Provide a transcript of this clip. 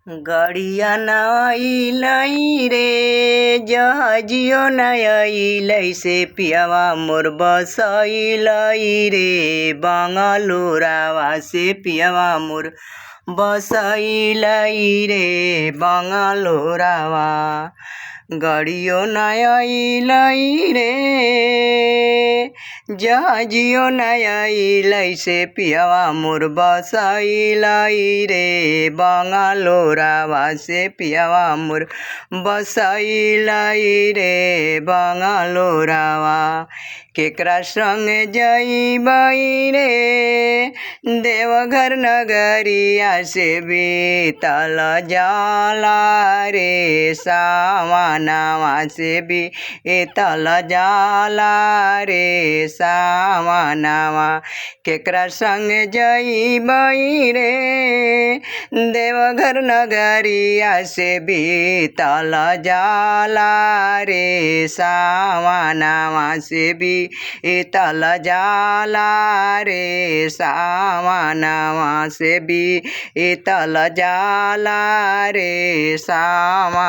गाड़िया न अइलै रे जहाजियो न अइलै से पियवा मोर बसइलै रे बंगलोरावा से पियवा मोर बसइलै रे बंगलोरावा। गाड़ियो न अइलै रे जहाजियो न अइलै से पियवा मोर बसइलै रे बंगलोरावा से पियवा मोर बसइलै रे बंगलोरावा। केकरा संग जइबै रे देवघर नगरिया से बीतल जाला रे सावनवा से बीतल जाला रे सावनवा। केकरा संग जइबै रे देवघर नगरिया से बीतल जाला रे सावनवा से बीतल जाला रे सावनवा से बीतल जाला रे सावन।